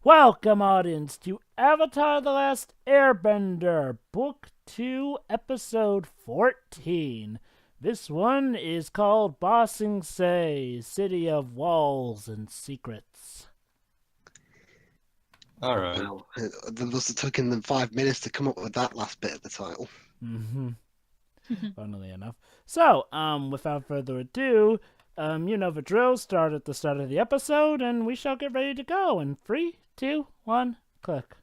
Welcome, audience, to Avatar The Last Airbender, Book 2, Episode 14. This one is called Ba Sing Se, City of Walls and Secrets. All right. Well, it must have taken them 5 minutes to come up with that last bit of the title. Funnily enough. So, without further ado, you know the drill. Start at the start of the episode, and we shall get ready to go. In 3, 2, 1, click.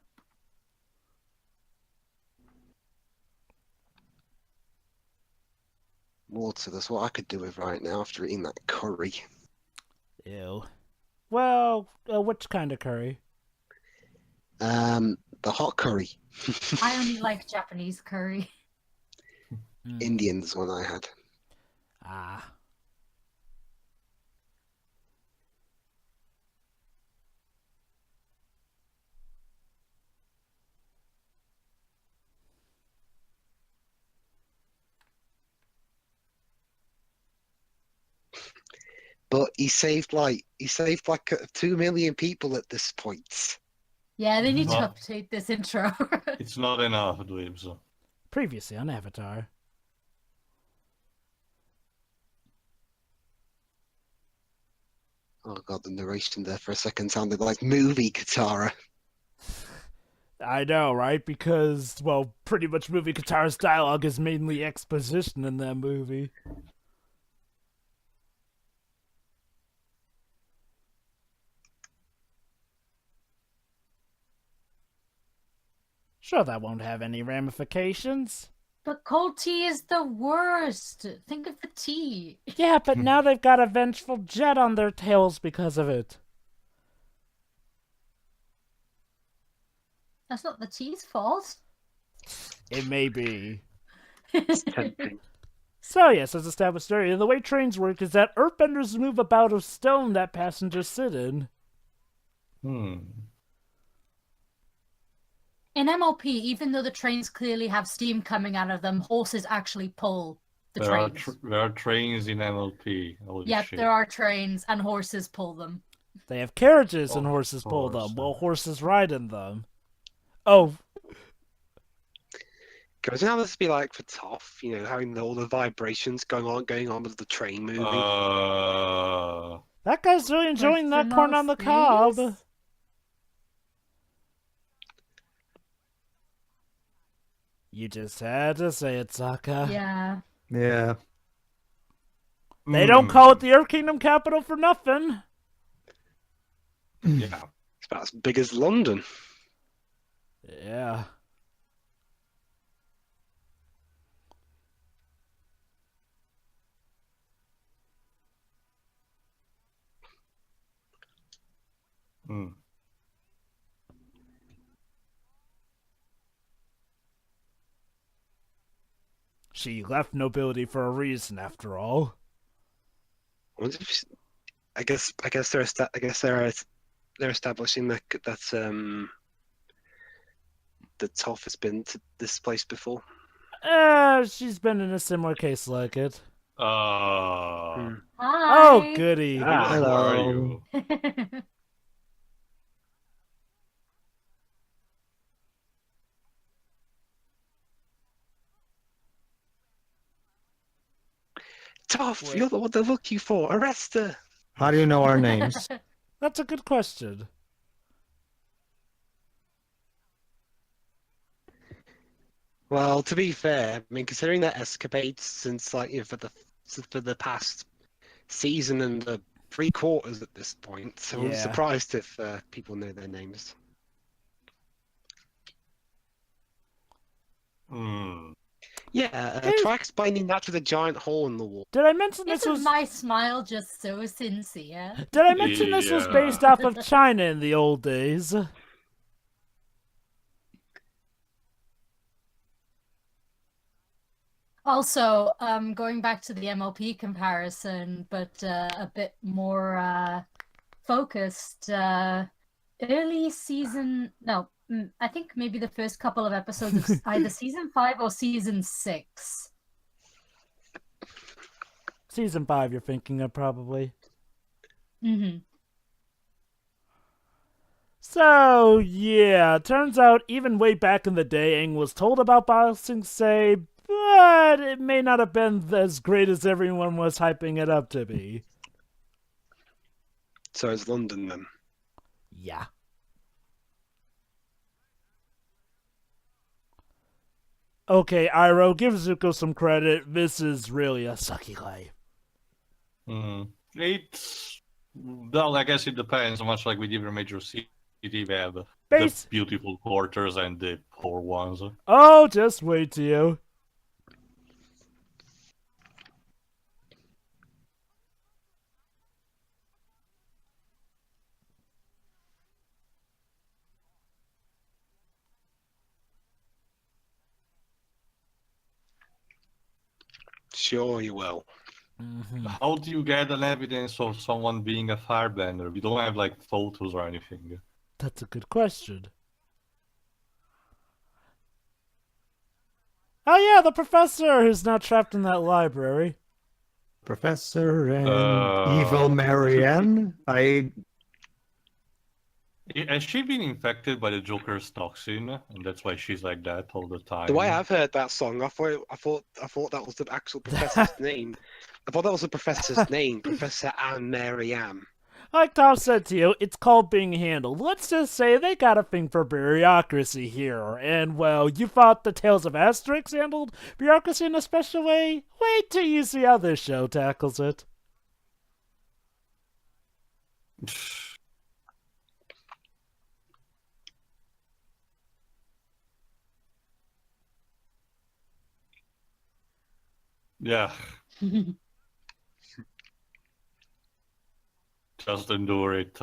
Water, that's what I could do with right now after eating that curry. Ew. Well, which kind of curry? The hot curry. I only like Japanese curry. Indian's one I had. Ah. But he saved like 2 million people at this point. Yeah, they need to Well- update this intro. It's not enough, Dweebs. Previously on Avatar. Oh god, the narration there for a second sounded like movie Katara. I know, right? Because, well, pretty much movie Katara's dialogue is mainly exposition in that movie. Sure, that won't have any ramifications. But cold tea is the worst. Think of the tea. Yeah, but now they've got a vengeful jet on their tails because of it. That's not the tea's fault. It may be. It's tempting. So, yes, as established earlier, the way trains work is that earthbenders move about of stone that passengers sit in. In MLP, even though the trains clearly have steam coming out of them, horses actually pull the trains. There are trains in MLP. Holy Yep, shit. there are trains, and horses pull them. They have carriages and Of horses pull them, course. while horses ride in them. Oh, Because how this be like for Toph, you know, having all the vibrations going on with the train moving. that guy's really enjoying that Personal corn on the cob. space? You just had to say it, Sokka. Yeah. Yeah. They don't call it the Earth Kingdom capital for nothing. Yeah. It's about as big as London. Yeah. Mm. She left nobility for a reason, after all. I wonder if I guess they're establishing that that Toph has been to this place before. She's been in a similar case like it. Hi. Oh, goody. Ah, Who are you? Toph, Wait. you're the one they're looking for. Arrest her. How do you know our names? That's a good question. Well, to be fair, I mean, considering their escapades since for the past season and the 3/4 at this point, so I'm Yeah. surprised if people know their names. Yeah, Hey. try explaining that with a giant hole in the wall. Did I mention this Isn't was? my smile just so sincere? Did I mention this was Yeah. based off of China in the old days? Also, going back to the MLP comparison, but a bit more focused. Early season, no, I think maybe the first couple of episodes of either season 5 or season 6. Season 5, you're thinking of probably. Mm-hmm. So, yeah, turns out even way back in the day, Aang was told about Boxing Say, but it may not have been as great as everyone was hyping it up to be. So it's London then. Yeah. Okay, Iroh, give Zuko some credit. This is really a sucky life. It's well, I guess it depends. Much like with every major city, we have the Base. beautiful quarters and the poor ones. Oh, just wait till you. Sure you will. How do you get an evidence of someone being a firebender? We don't have like photos or anything. That's a good question. Oh yeah, the professor who's now trapped in that library. Professor and Evil Marianne. Has she been infected by the Joker's toxin, and that's why she's like that all the time? The way I've heard that song, I thought that was the actual professor's name. I thought that was the professor's name, Professor Anne Mary Ann. Like Tom said to you, it's called being handled. Let's just say they got a thing for bureaucracy here. And, well, you thought the Tales of Asterix handled bureaucracy in a special way? Wait till you see how this show tackles it. Yeah. Just endure it.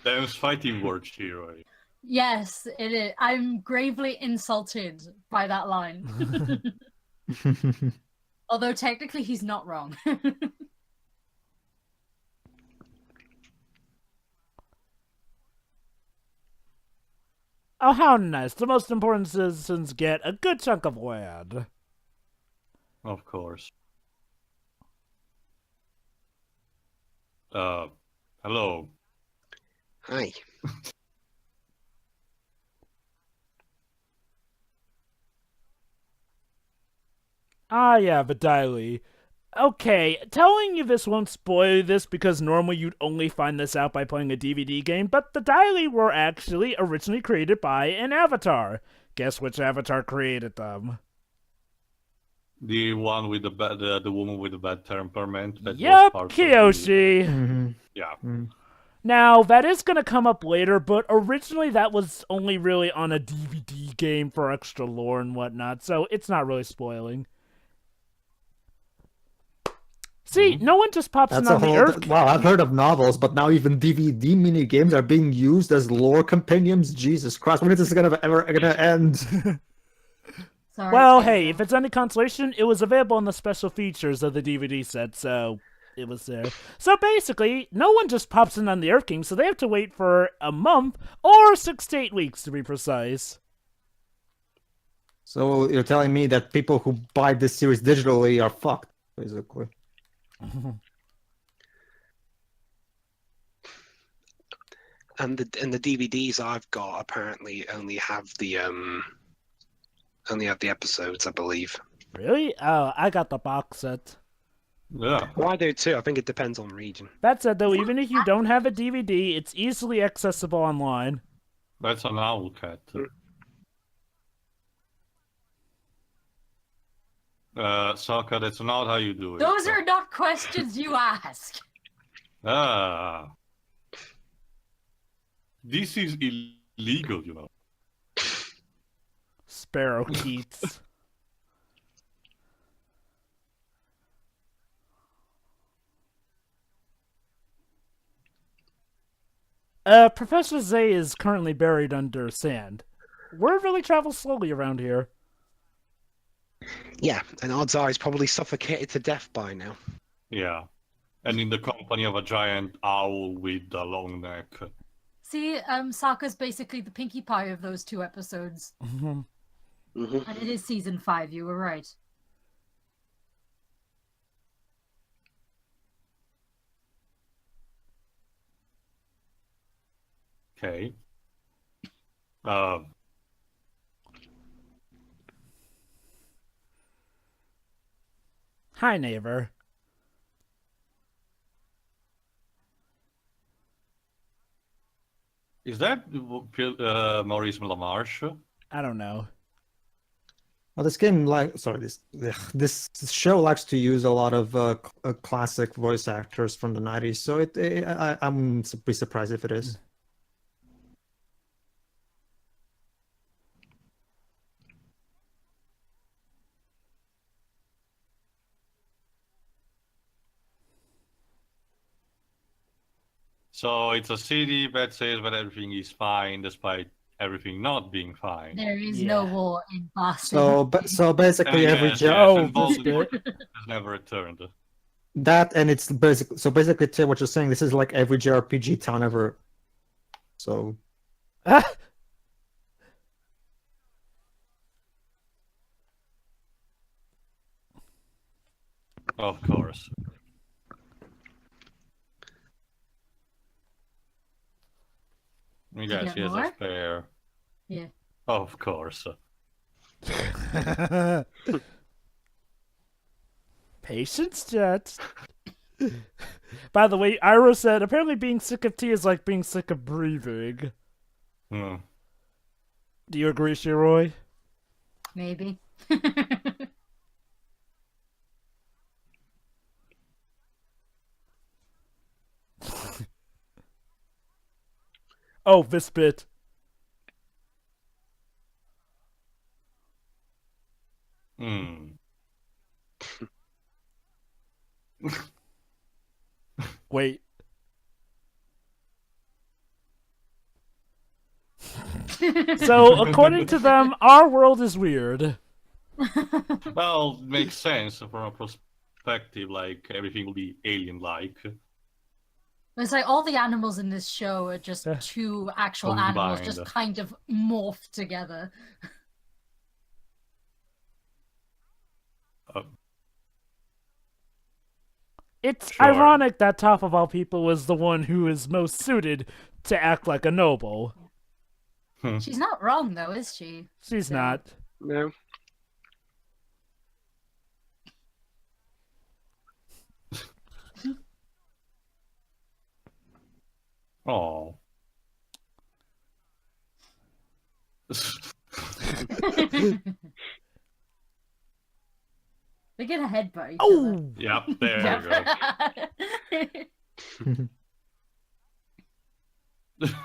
Them's fighting words here, right? Yes, it is. I'm gravely insulted by that line. Although technically he's not wrong. Oh, how nice. The most important citizens get a good chunk of land. Of course. Hello. Hi. Ah, yeah, Vidali. Okay, telling you this won't spoil this because normally you'd only find this out by playing a DVD game, but the Daily were actually originally created by an avatar. Guess which avatar created them? The one with the woman with the bad temperament. That was Yep, part of Kiyoshi. Yeah. Now, that is going to come up later, but originally that was only really on a DVD game for extra lore and whatnot, so it's not really spoiling. See, no one just pops in on the Earth. Wow, I've heard of novels, but now even DVD mini games are being used as lore compendiums. Jesus Christ, when is this ever gonna end? Sorry, Well, Pedro. hey, if it's any consolation, it was available in the special features of the DVD set, so it was there. So basically, no one just pops in on the Earth King, so they have to wait for a month, or 6 to 8 weeks to be precise. So you're telling me that people who buy this series digitally are fucked, basically. And the DVDs I've got apparently only have the episodes, I believe. Really? Oh, I got the box set. Yeah. Well, I do too. I think it depends on region. That said, though, even if you don't have a DVD, it's easily accessible online. That's an owl cat. Sokka, that's not how you do it. Those are not questions you ask. Ah. This is illegal, you know. Sparrow Keats. Professor Zay is currently buried under sand. Word really travels slowly around here. Yeah, and odds are he's probably suffocated to death by now. Yeah. And in the company of a giant owl with a long neck. See, Sokka's basically the Pinkie Pie of those two episodes. Mm-hmm. And it is season 5, you were right. Okay. Hi, neighbor. Is that Maurice Lamarche? I don't know. Well, this game this show likes to use a lot of classic voice actors from the 90s, so I'm be surprised if it is. So it's a city that says that everything is fine despite everything not being fine. There is no Yeah. war in Boston. So basically every Yes, Oh, and this Voldemort bit. has never returned. that and it's basically Tim, what you're saying, this is like every JRPG town ever. So Of course. Yes, get he has more? a spare. Yeah. Of course. Patience, Jet. By the way, Iroh said apparently being sick of tea is like being sick of breathing. Hmm. Do you agree, Shiroi? Maybe. Oh, this bit. Hmm. Wait. So, according to them, our world is weird. Well, makes sense from a perspective, like everything will be alien-like. It's like all the animals in this show are just Yeah. two actual animals just Combined. kind of morphed together. It's Sure. ironic that Top of all people was the one who is most suited to act like a noble. She's not wrong though, is she? She's Yeah. not. No. Oh. They get a headbutt each Oh! Yep, there you go. other.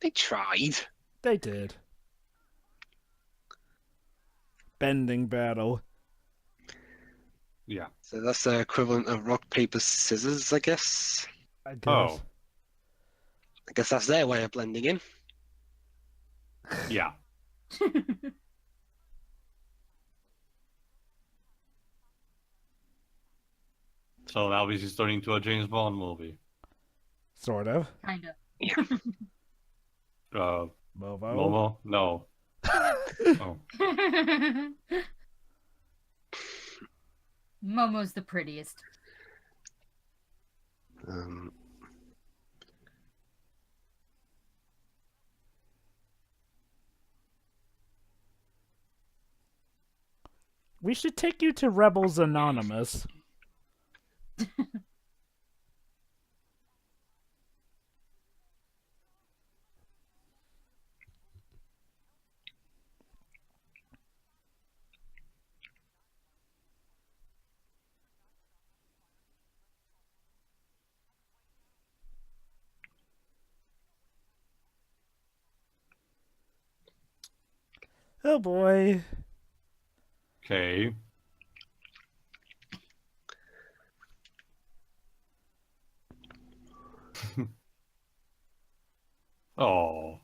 They tried. They did. Bending battle. Yeah. So that's the equivalent of rock, paper, scissors, I guess. I guess. Oh. I guess that's their way of blending in. Yeah. So now this is turning into a James Bond movie. Sort of. Kind of. Uh, Movo. Momo? No. Oh. Momo's the prettiest. We should take you to Rebels Anonymous. Oh boy. Okay. Oh.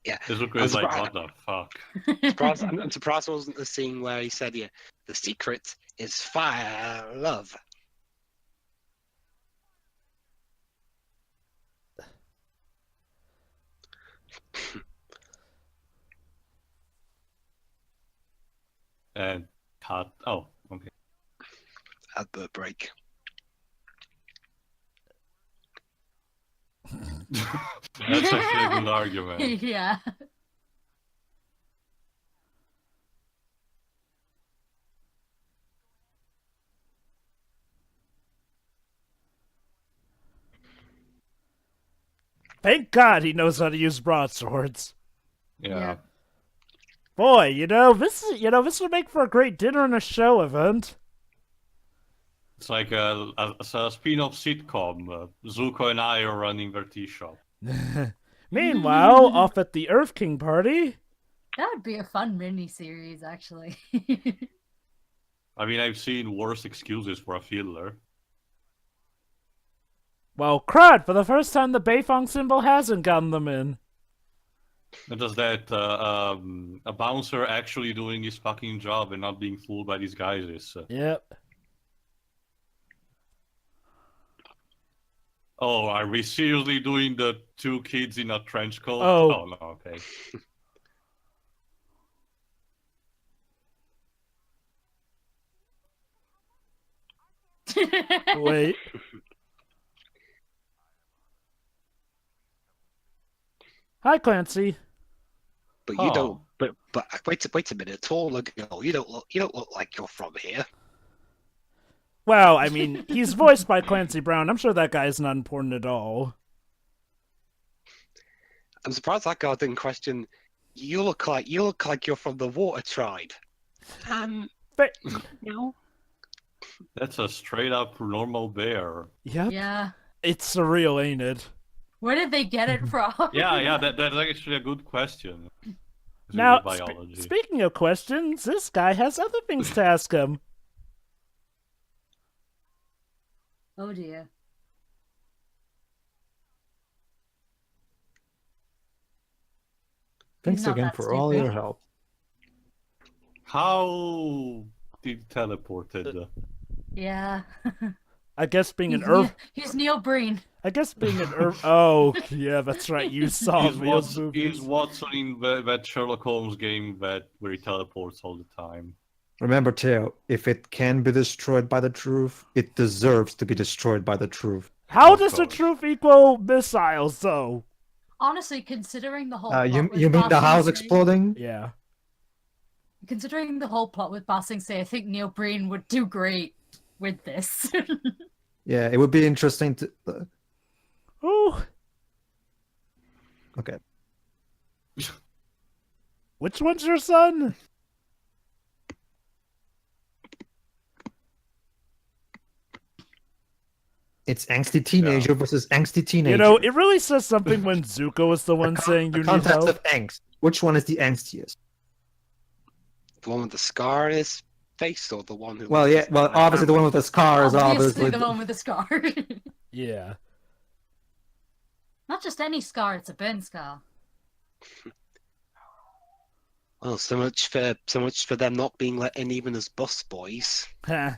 Yeah. Zuko I'm is like, surprised- what the fuck? I'm surprised it wasn't the scene where he said, "Yeah, the secret is fire, love." And cut. Oh, okay. Advert break. That's actually a good argument. Yeah. Thank God he knows how to use broadswords. Yeah. Boy, this would make for a great dinner and a show event. It's like a spin-off sitcom. Zuko and I are running their tea shop. Meanwhile, off at the Earth King party. That would be a fun mini-series, actually. I mean, I've seen worse excuses for a fiddler. Well, crud, for the first time the Beifong symbol hasn't gotten them in. Not just that, a bouncer actually doing his fucking job and not being fooled by these guys. Yep. Oh, are we seriously doing the two kids in a trench coat? Oh. No, okay. Wait. Hi, Clancy. But you don't. But wait a minute, taller girl. You don't look like you're from here. Well, I mean, he's voiced by Clancy Brown. I'm sure that guy's not important at all. I'm surprised that guy didn't question. You look like you're from the Water Tribe. But No. That's a straight-up normal bear. yep, Yeah. it's surreal, ain't it? Where did they get it from? Yeah, that's actually a good question. Now, Biology. speaking of questions, this guy has other things to ask him. Oh dear. Thanks not again that for all stupid. your help. How did teleported? Yeah. I guess being an Earth. He's Neil Breen. I guess being an Earth. Oh, yeah, that's right. You saw Is those movies. Watson in that Sherlock Holmes game where he teleports all the time? Remember, Theo, if it can be destroyed by the truth, it deserves to be destroyed by the truth. How Of does the course. truth equal missiles, though? Honestly, considering the whole You plot with mean the Ba house Sing Se- exploding? Yeah. Considering the whole plot with Ba Sing Se, I think Neil Breen would do great with this. Yeah, it would be interesting to. Ooh. Okay. Which one's your son? It's angsty teenager versus angsty teenager. You know, it really says something when Zuko is the one saying you the need concept help. of angst. Which one is the angstiest? The one with the scar on his face, or the one who? Well, yeah. Well, obviously the one with the scar is Obviously, obviously the one with the scar. Yeah. Not just any scar; it's a burn scar. Well, so much for them not being let in even as bus boys.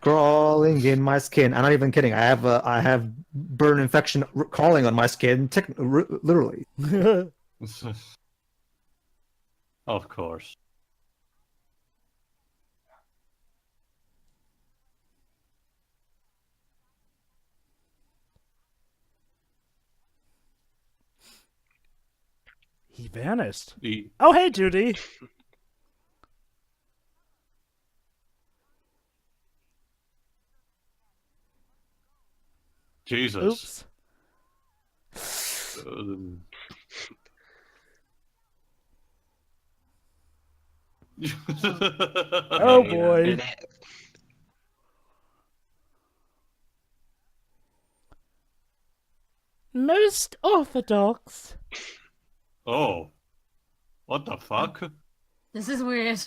crawling in my skin. I'm not even kidding. I have burn infection crawling on my skin, literally. Of course. He vanished. The Oh, hey, Judy. Jesus. Oops. Oh, boy. Most orthodox. Oh. What the fuck? This is weird.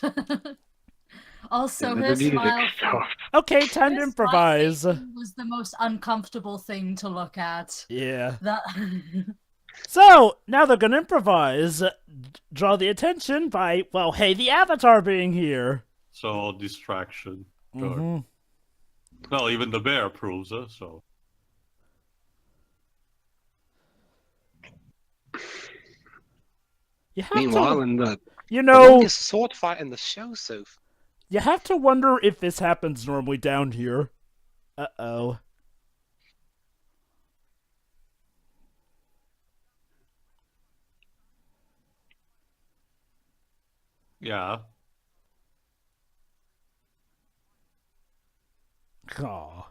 Also, They her never needed smile it. God. Okay, time to her improvise. smile was the most uncomfortable thing to look at. Yeah. That So, now they're gonna improvise. Draw the attention by, well, hey, the Avatar being here. So, distraction. Sure. Mhm. Well, even the bear approves it, so. You have Meanwhile, to, in the you the know, longest sword fight in the show, so you have to wonder if this happens normally down here. Uh-oh. Yeah. Aw.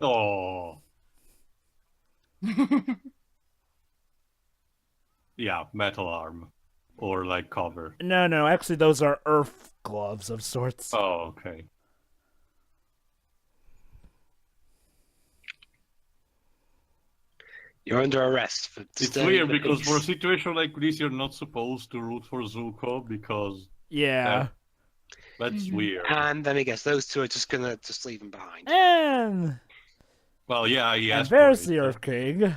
Oh. Yeah, metal arm. Or like cover. No, actually those are earth gloves of sorts. Oh, okay. You're under arrest for It's disturbing weird the because for a peace. situation like this, you're not supposed to root for Zuko because Yeah. that's Mhm. weird. And then I guess those two are just gonna just leave him behind. And Well, yeah, he and asked for there's it. the Earth King.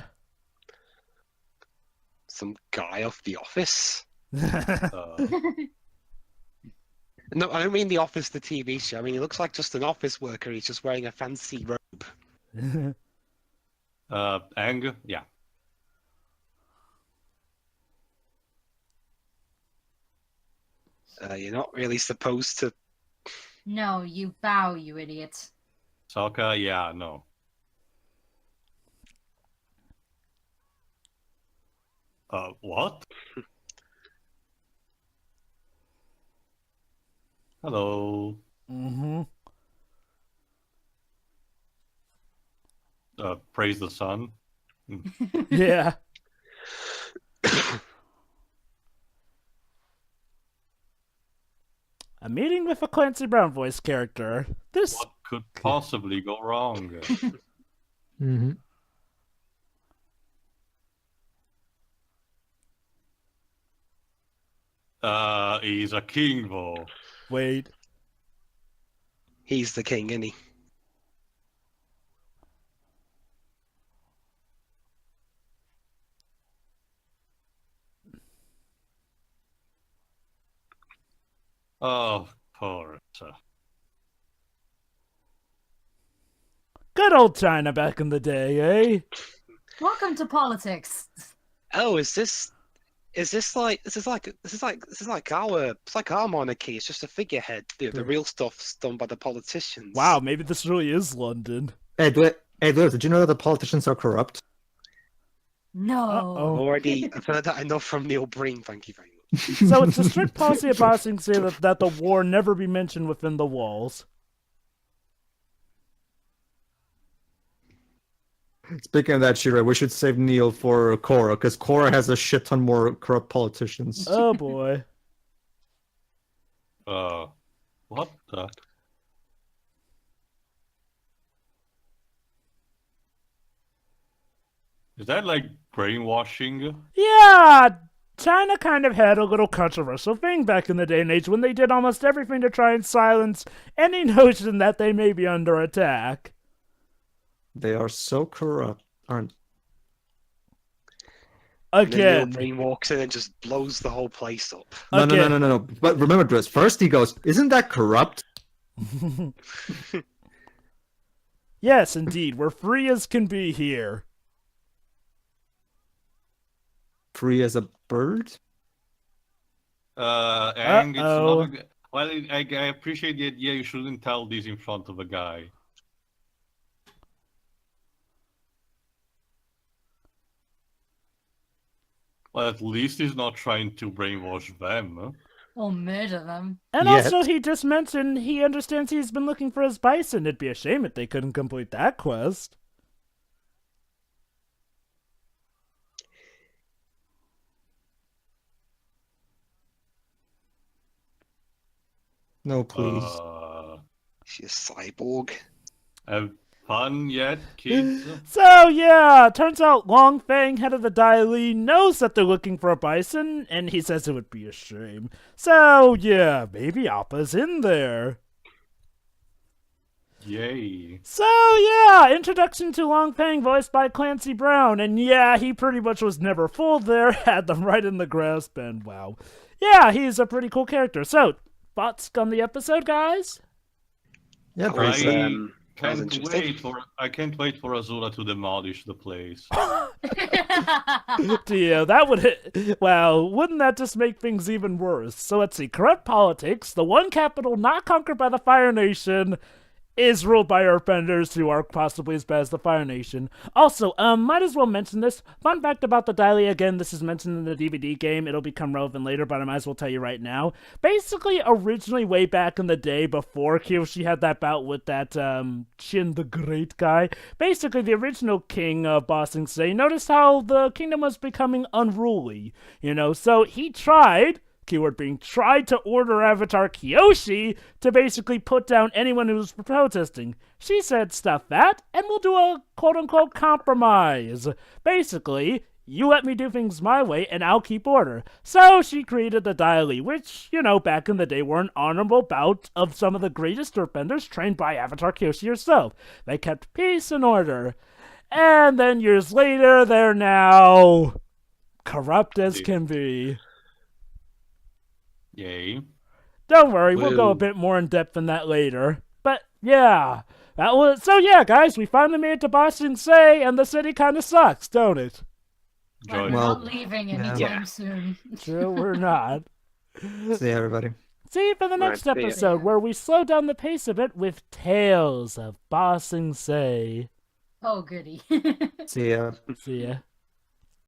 Some guy off The Office. Uh, No, I don't mean The Office, the TV show. I mean, he looks like just an office worker. He's just wearing a fancy robe. Aang, yeah. You're not really supposed to. No, you bow, you idiot. Sokka, yeah, no. What? Hello. Mm-hmm. Praise the sun. Yeah. A meeting with a Clancy Brown voice character. This What could possibly go wrong? Mm-hmm. He's a king, though. wait. He's the king, isn't he? Oh, poor. Good old China back in the day, eh? Welcome to politics. Oh, is this like our monarchy? It's just a figurehead. The real stuff's done by the politicians. Wow, maybe this really is London. Hey, did you know that the politicians are corrupt? No. Uh-oh. I've heard that enough from Neil Breen. Thank you very much. So it's a strict policy of Bossing Say that the war never be mentioned within the walls. Speaking of that, Shira, we should save Neil for Korra, because Korra has a shit ton more corrupt politicians. Oh boy. What the? Is that like brainwashing? Yeah, China kind of had a little controversial thing back in the day and age when they did almost everything to try and silence any notion that they may be under attack. They are so corrupt, aren't And then Neil Again. Breen walks in and just blows the whole place up. No, Okay. no. But remember this. First he goes, isn't that corrupt? Yes, indeed, we're free as can be here. Free as a bird? And it's Uh-oh. not a, well, I appreciate the idea. You shouldn't tell this in front of a guy. Well, at least he's not trying to brainwash them. Huh? Or murder them. And Yet. also, he just mentioned he understands he's been looking for his bison. It'd be a shame if they couldn't complete that quest. No, please. She's a cyborg. Have fun yet, kids? So, yeah, turns out Long Fang, head of the Dai Li, knows that they're looking for a bison, and he says it would be a shame. So, yeah, maybe Appa's in there. Yay. So, yeah, introduction to Long Fang, voiced by Clancy Brown, and yeah, he pretty much was never fooled there, had them right in the grasp, and wow. Yeah, he's a pretty cool character. So, thoughts on the episode, guys? Yeah, That was, pretty that was interesting. I can't wait for Azula to demolish the place. Dio, that would hit. Well, wouldn't that just make things even worse? So let's see. Corrupt politics, the one capital not conquered by the Fire Nation, is ruled by Airbenders who are possibly as bad as the Fire Nation. Also, might as well mention this. Fun fact about the Daily, again, this is mentioned in the DVD game. It'll become relevant later, but I might as well tell you right now. Basically, originally, way back in the day, before Kyoshi had that bout with that, Shin the Great guy, basically, the original king of Ba Sing Se noticed how the kingdom was becoming unruly, so he tried, keyword being tried, to order Avatar Kyoshi to basically put down anyone who was protesting. She said, stuff that, and we'll do a quote-unquote compromise. Basically, you let me do things my way, and I'll keep order. So she created the Daily, which, back in the day were an honorable bout of some of the greatest earthbenders trained by Avatar Kyoshi herself. They kept peace and order. And then years later, they're now corrupt as can be. Yay. Don't worry, we'll go a Woo. bit more in depth in that later. But yeah, so guys, we finally made it to Ba Sing Se, and the city kind of sucks, don't it? But Joy. we're Well, not leaving anytime yeah. soon. Sure, we're not. See you, everybody. See you for the next Right, see ya. episode, where we slow down the pace a bit with Tales of Ba Sing Se. Oh, goody. See ya. See ya.